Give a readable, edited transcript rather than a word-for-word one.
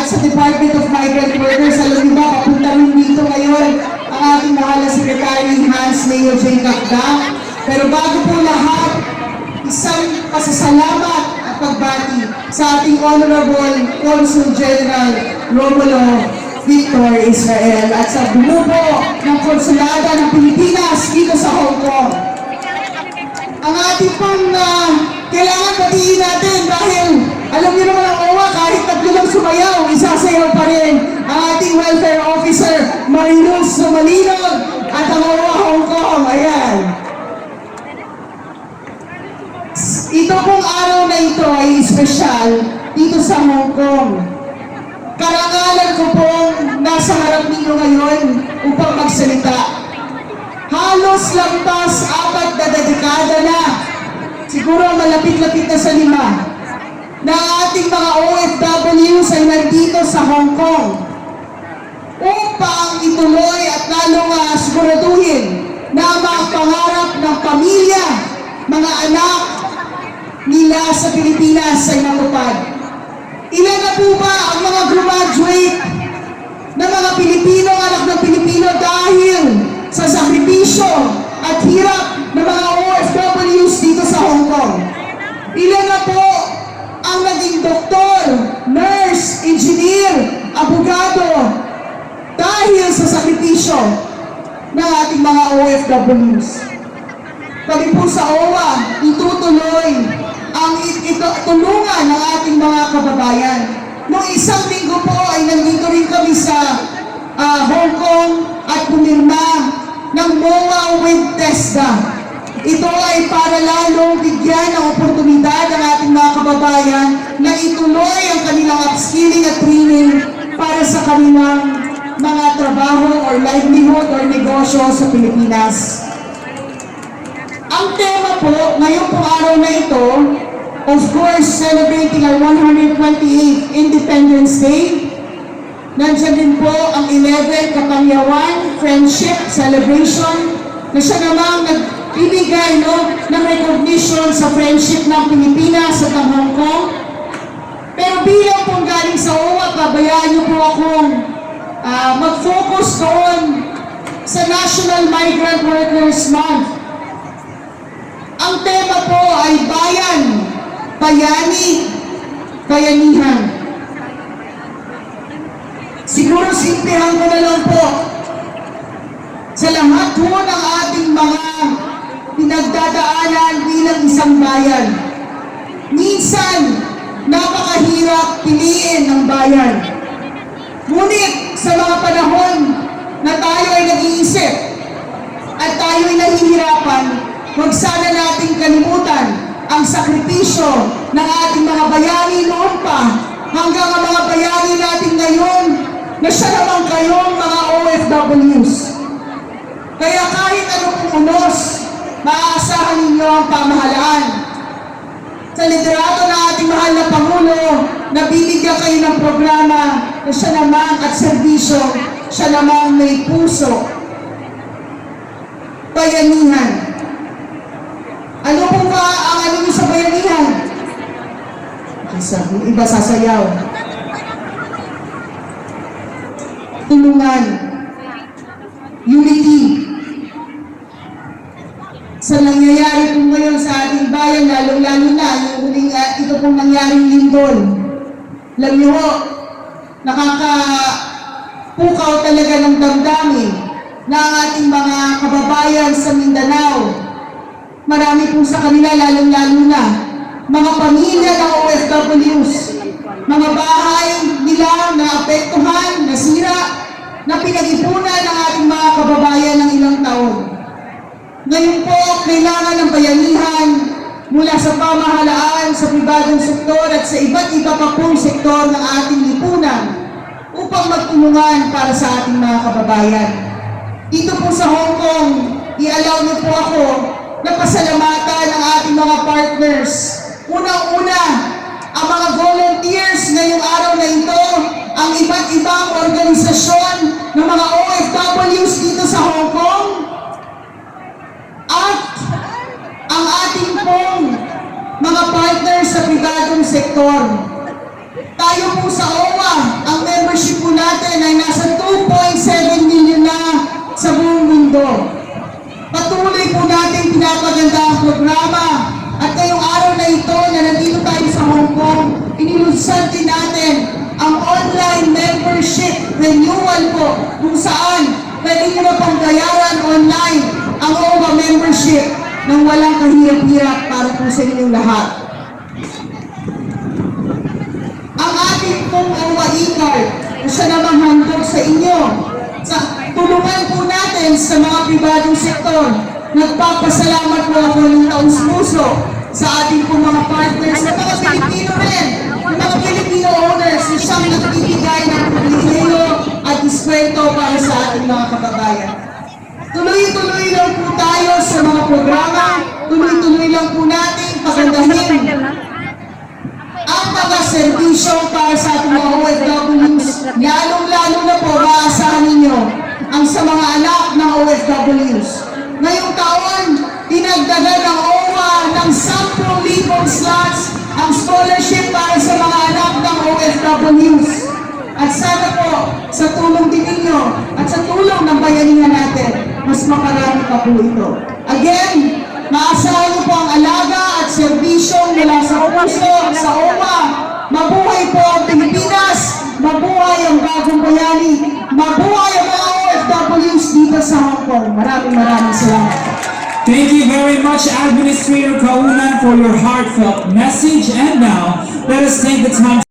at sa Department of Migrant Workers. Alam niyo ba, papunta rin dito ngayon ang ating mahal na Secretary Hans Mayor J. Cacda. Pero bago po lahat, isang pasasalamat at pagbati sa ating Honorable Consul General Romulo Victor Israel at sa bumubo ng Konsulada ng Pilipinas dito sa Hong Kong. Ang ating pong kailangan batiin natin dahil alam niyo naman ang OWA, kahit tatlo lang sumayaw, isasayaw pa rin ang ating Welfare Officer Mariluz Sumalinog at ang OWA Hong Kong. Ayan. Ito pong araw na ito ay espesyal dito sa Hong Kong. Karangalan ko pong nasa harap ninyo ngayon upang magsalita. Halos lampas 4 na dekada na, siguro malapit-lapit na sa 5, na ating mga OFWs ay nandito sa Hong Kong upang ituloy at lalong siguraduhin na ang mga pangarap ng pamilya, mga anak nila sa Pilipinas ay matupad. Ilan na po ba ang mga graduate na mga Pilipino, anak ng Pilipino dahil sa sakripisyo at hirap ng mga OFWs dito sa Hong Kong? Ilan na po ang naging doktor, nurse, engineer, abogado dahil sa sakripisyo ng ating mga OFWs? Kami po sa OWA, itutuloy ang tulungan ng ating mga kababayan. Noong isang linggo po ay nandito rin kami sa Hong Kong at pumirma ng MOA with TESDA. Ito ay para lalong bigyan ng oportunidad ang ating mga kababayan na ituloy ang kanilang upskilling at training para sa kanilang mga trabaho or livelihood or negosyo sa Pilipinas. Ang tema po, ngayong pong araw na ito, of course, celebrating our 128th Independence Day. Nandiyan din po ang 11th Kapangyawan Friendship Celebration na siya namang nagbibigay ng recognition sa friendship ng Pilipinas at ng Hong Kong. Pero bilang pong galing sa OWA, pabayaan niyo po akong mag-focus doon sa National Migrant Workers Month. Ang tema po ay bayan, bayani, bayanihan. Siguro simplihan ko na lang po. Sa lahat po ng ating mga pinagdadaanan bilang isang bayan, minsan napakahirap piliin ang bayan. Ngunit sa mga panahon na tayo ay nag-iisip at tayo ay nahihirapan, huwag sana nating kalimutan ang sakripisyo ng ating mga bayani noon pa hanggang ang mga bayani natin ngayon na siya naman kayong mga OFWs. Kaya kahit anong unos, maaasahan ninyo ang pamahalaan. Sa liderato ng ating mahal na Pangulo, nabibigyan kayo ng programa na siya naman at serbisyo, siya naman may puso. Bayanihan. Ano po ba ang ano nyo sa bayanihan? Yung iba sasayaw. Tulungan. Unity. Sa nangyayari po ngayon sa ating bayan, lalong-lalo na yung huling ito pong nangyaring lindol. Alam nyo ho, nakakapukaw talaga ng damdamin na ang ating mga kababayan sa Mindanao. Marami po sa kanila, lalong-lalo na, mga pamilya ng OFWs, mga bahay nila na apektuhan, nasira, na pinag-ipunan ng ating mga kababayan ng ilang taon. Ngayon po, kailangan ng bayanihan mula sa pamahalaan, sa pribadong sektor at sa iba't iba pa pong sektor ng ating lipunan upang magtulungan para sa ating mga kababayan. Dito po sa Hong Kong, i-allow niyo po ako na pasalamatan ang ating mga partners. Unang-una, ang mga volunteers ngayong araw na ito, ang iba't ibang organisasyon ng mga OFWs dito sa Hong Kong, at ang ating pong mga partners sa pribadong sektor. Tayo po sa OWA, ang membership po natin ay nasa 2.7 million na sa buong mundo. Patuloy po natin pinapaganda ang programa at ngayong araw na ito na nandito tayo sa Hong Kong, inilunsad din natin ang online membership renewal po kung saan pwede nyo na pang bayaran online ang OWA membership nang walang kahirap-hirap para po sa inyong lahat. Ang ating pong OWA e-card, siya namang handog sa inyo. Tulungan po natin sa mga pribadong sektor. Nagpapasalamat po ako ng taus-puso sa ating pong mga partners at mga Pilipino rin, yung mga Filipino owners na siyang nagbibigay ng pribileyo at diskwento para sa ating mga kababayan. Tuloy-tuloy lang po tayo sa mga programa, tuloy-tuloy lang po natin pagandahin ang mga serbisyo para sa ating mga OFWs, lalong-lalo na po maasahan ninyo ang sa mga anak ng OFWs. Ngayong taon, dinagdagan ng OWA ng 10,000 slots ang scholarship para sa mga anak ng OFWs. At sana po, sa tulong din ninyo at sa tulong ng bayanihan natin, mas makarami pa po ito. Again, maasahan niyo po ang alaga at serbisyong mula sa puso, sa OWA. Mabuhay po ang Pilipinas, mabuhay ang bagong bayani, mabuhay ang mga OFWs dito sa Hong Kong. Maraming salamat. Thank you very much, Administrator Kaunan, for your heartfelt message. And now, let us take the time